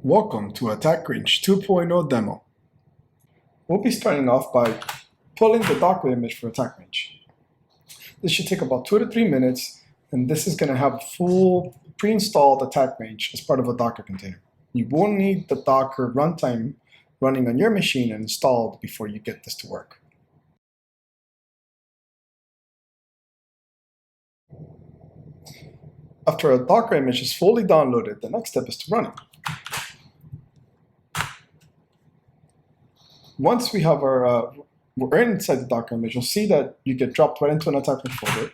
Welcome to Attack Range 2.0 demo. We'll be starting off by pulling the Docker image for Attack Range. This should take about 2 to 3 minutes, and this is going to have a full pre-installed Attack Range as part of a Docker container. You will need the Docker runtime running on your machine and installed before you get this to work. After a Docker image is fully downloaded, the next step is to run it. Once we have we're inside the Docker image, you'll see that you get dropped right into an Attack Range folder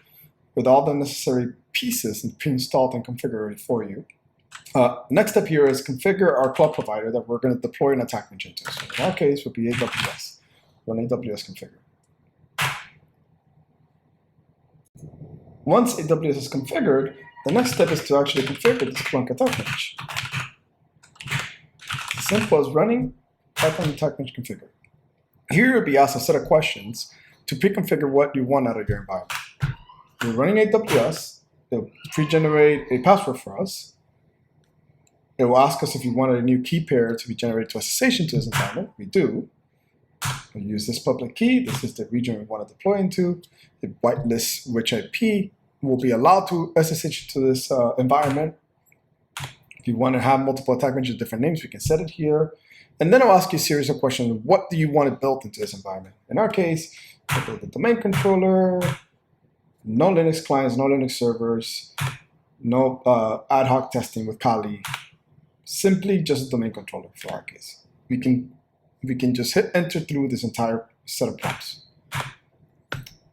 with all the necessary pieces and pre-installed and configured for you. Next step here is configure our cloud provider that we're going to deploy an Attack Range into. So in our case, would be AWS. Run AWS configure. Once AWS is configured, the next step is to actually configure the Splunk Attack Range. As simple as running Python Attack Range configure. Here you'll be asked a set of questions to pre-configure what you want out of your environment. We're running AWS. It'll pre-generate a password for us. It will ask us if you wanted a new key pair to be generated to SSH into this environment. We do. We'll use this public key. This is the region we want to deploy into. It whitelists which IP will be allowed to SSH to this environment. If you want to have multiple attack ranges with different names, we can set it here. And then I'll ask you a series of questions. What do you want to build into this environment? In our case, we'll build a domain controller, no Linux clients, no Linux servers, no ad hoc testing with Kali. Simply just a domain controller for our case. We can just hit enter through this entire set of prompts.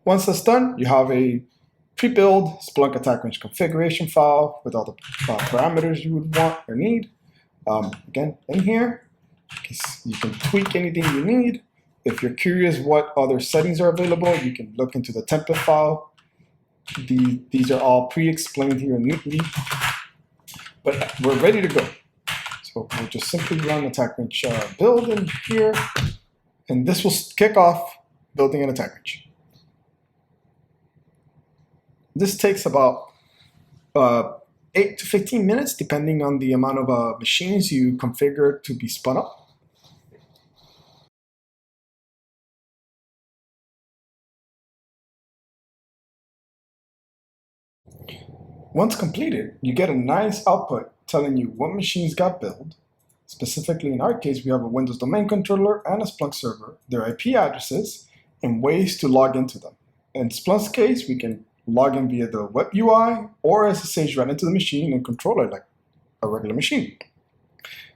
Once that's done, you have a pre-built Splunk Attack Range configuration file with all the parameters you would want or need. Again, in here, you can tweak anything you need. If you're curious what other settings are available, you can look into the template file. These are all pre-explained here neatly. But we're ready to go. So we'll just simply run Attack Range build in here, and this will kick off building an Attack Range. This takes about 8 to 15 minutes, depending on the amount of machines you configure to be spun up. Once completed, you get a nice output telling you what machines got built. Specifically, in our case, we have a Windows domain controller and a Splunk server, their IP addresses, and ways to log into them. In Splunk's case, we can log in via the web UI or SSH right into the machine and control it like a regular machine.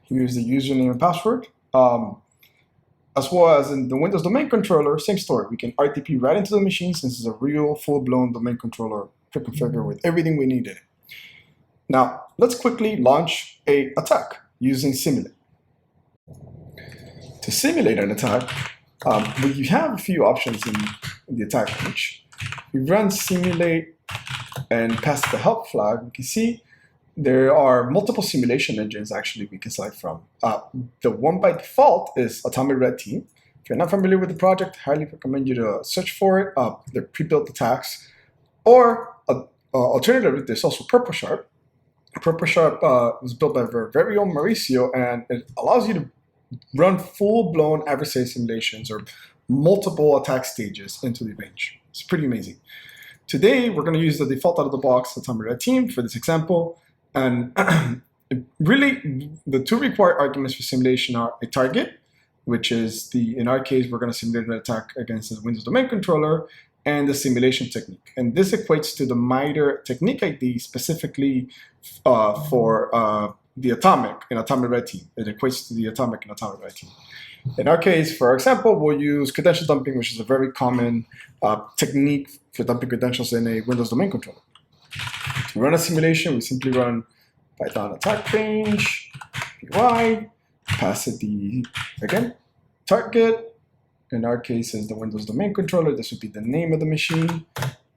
Here's the username and password. As well as in the Windows domain controller, same story. We can RTP right into the machine since it's a real full-blown domain controller pre-configured with everything we need in it. Now, let's quickly launch an attack using Simulate. To simulate an attack, we have a few options in the Attack Range. We run Simulate and pass the help flag. We can see there are multiple simulation engines actually we can select from. The one by default is Atomic Red Team. If you're not familiar with the project, I highly recommend you to search for it. They're pre-built attacks. Or alternatively, there's also Purple Sharp. Purple Sharp was built by our very own Mauricio, and it allows you to run full-blown adversary simulations or multiple attack stages into the range. It's pretty amazing. Today, we're going to use the default out-of-the-box Atomic Red Team for this example. And really, the two required arguments for simulation are a target, which is in our case, we're going to simulate an attack against the Windows domain controller, and the simulation technique. And this equates to the MITRE technique ID specifically for the atomic in Atomic Red Team. It equates to the atomic in Atomic Red Team. In our case, for example, we'll use credential dumping, which is a very common technique for dumping credentials in a Windows domain controller. To run a simulation, we simply run Python Attack Range, PY, pass it again, target. In our case, is the Windows domain controller. This would be the name of the machine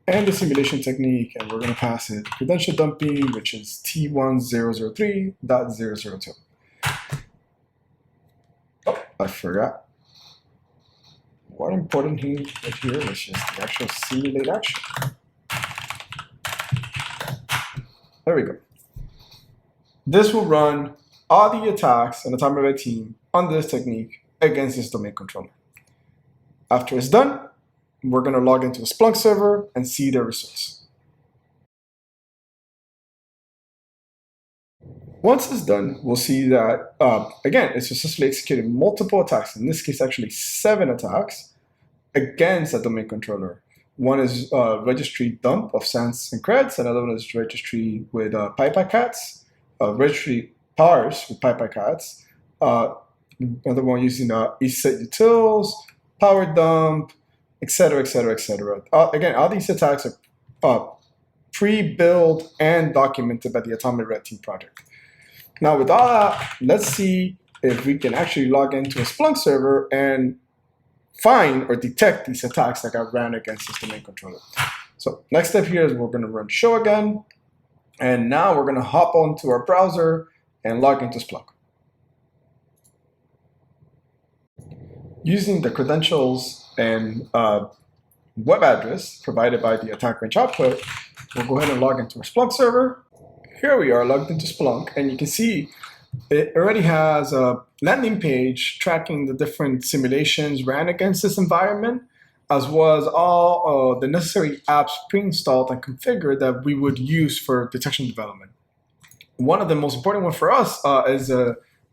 and the simulation technique. And we're going to pass it credential dumping, which is T1003.002. Oh, I forgot. One important thing right here, which is the actual simulate action. There we go. This will run all the attacks in the Atomic Red team on this technique against this domain controller. After it's done, we're going to log into the Splunk server and see the results. Once it's done, we'll see that, again, it's successfully executed multiple attacks, in this case, actually 7 attacks against a domain controller. One is registry dump of sans and creds, another one is registry with PyPyCats, registry parse with PyPyCats, another one using ESET utils, power dump, etc., etc., etc. Again, all these attacks are pre-built and documented by the Atomic Red Team project. Now with all that, let's see if we can actually log into a Splunk server and find or detect these attacks that got ran against this domain controller. So next step here is we're going to run show again. And now we're going to hop onto our browser and log into Splunk. Using the credentials and web address provided by the attack range output, we'll go ahead and log into our Splunk server. Here we are logged into Splunk, and you can see it already has a landing page tracking the different simulations ran against this environment, as well as all the necessary apps pre-installed and configured that we would use for detection development. One of the most important ones for us is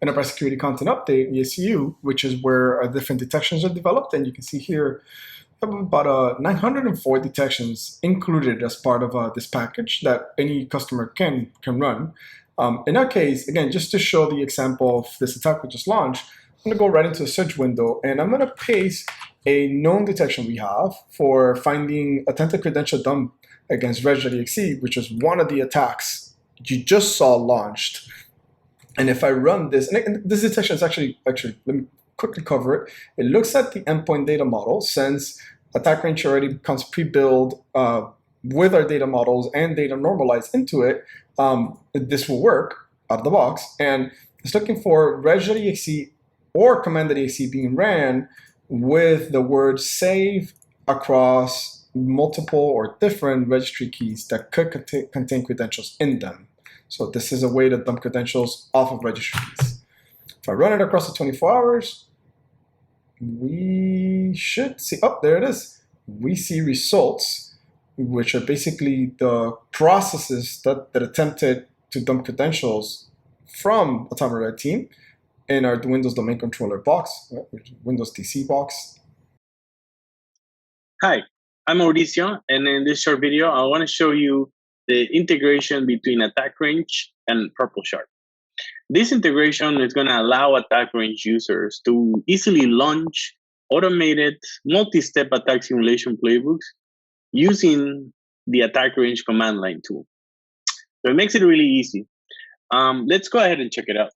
Enterprise Security Content Update, ESCU, which is where different detections are developed, and you can see here about 904 detections included as part of this package that any customer can run. In our case, again, just to show the example of this attack we just launched, I'm going to go right into the search window, and I'm going to paste a known detection we have for finding attempted credential dump against reg.exe, which is one of the attacks you just saw launched. And if I run this, and this detection is actually, let me quickly cover it. It looks at the endpoint data model, since attack range already becomes pre-built with our data models and data normalized into it. This will work out of the box, and it's looking for reg.exe or command.exe being ran with the word save across multiple or different registry keys that could contain credentials in them. So this is a way to dump credentials off of registry keys. If I run it across the 24 hours, we should see, oh, there it is. We see results, which are basically the processes that attempted to dump credentials from Atomic Red Team in our Windows Domain Controller box, Windows DC box. Hi, I'm Mauricio, and in this short video, I want to show you the integration between Attack Range and Purple Sharp. This integration is going to allow Attack Range users to easily launch automated multi-step attack simulation playbooks using the Attack Range command line tool. So it makes it really easy. Let's go ahead and check it out.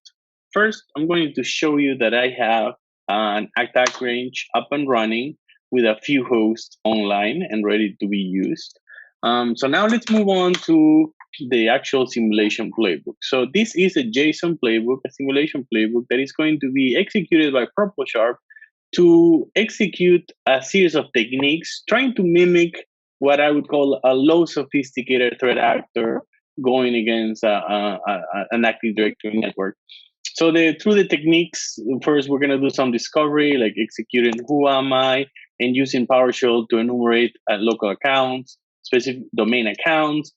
First, I'm going to show you that I have an Attack Range up and running with a few hosts online and ready to be used. So now let's move on to the actual simulation playbook. So this is a JSON playbook, a simulation playbook that is going to be executed by Purple Sharp to execute a series of techniques trying to mimic what I would call a low sophisticated threat actor going against an Active Directory network. So through the techniques, first we're going to do some discovery, like executing who am I, and using PowerShell to enumerate local accounts, specific domain accounts,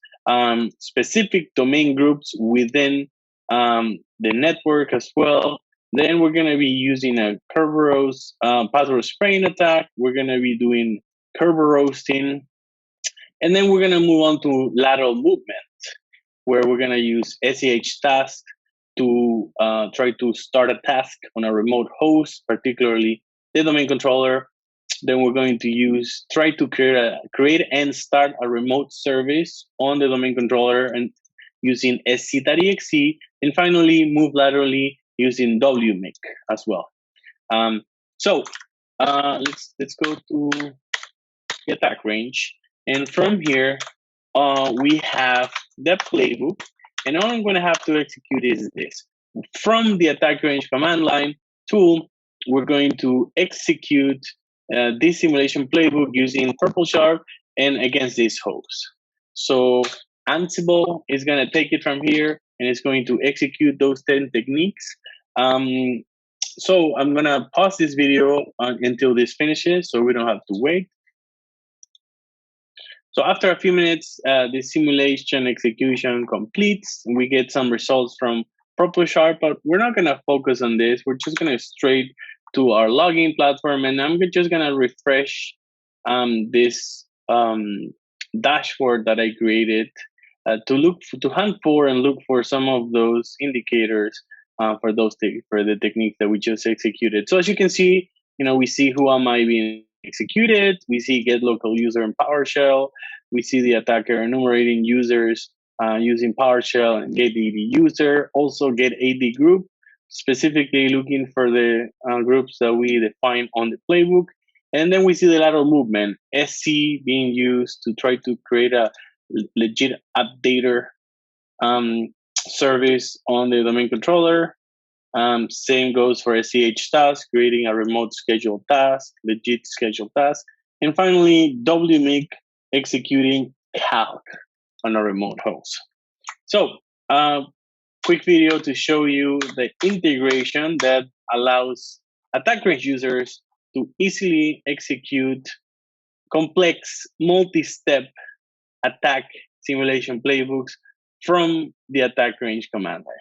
specific domain groups within the network as well. Then we're going to be using a Kerberos password spraying attack. We're going to be doing Kerberosing. And then we're going to move on to lateral movement, where we're going to use SEH task to try to start a task on a remote host, particularly the domain controller. Then we're going to try to create and start a remote service on the domain controller and using sc.exe, and finally move laterally using wmic as well. So let's go to the attack range, and from here we have the playbook, and all I'm going to have to execute is this. From the attack range command line tool, we're going to execute this simulation playbook using Purple Sharp and against this host. So Ansible is going to take it from here and it's going to execute those 10 techniques. So I'm gonna pause this video until this finishes, so we don't have to wait. So after a few minutes, the simulation execution completes, and we get some results from PurpleSharp, but we're not gonna focus on this. We're just gonna straight to our login platform, and I'm just gonna refresh this dashboard that I created to hunt for and look for some of those indicators for the techniques that we just executed. So as you can see, we see who am I being executed. We see get local user in PowerShell. We see the attacker enumerating users using PowerShell and get AD user. Also get AD group, specifically looking for the groups that we define on the playbook. And then we see the lateral movement, SC being used to try to create a legit updater service on the domain controller. Same goes for SCH task, creating a remote scheduled task, legit scheduled task. And finally, WMIC executing calc on a remote host. So, quick video to show you the integration that allows attack range users to easily execute complex multi-step attack simulation playbooks from the attack range command line.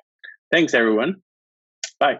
Thanks, everyone. Bye.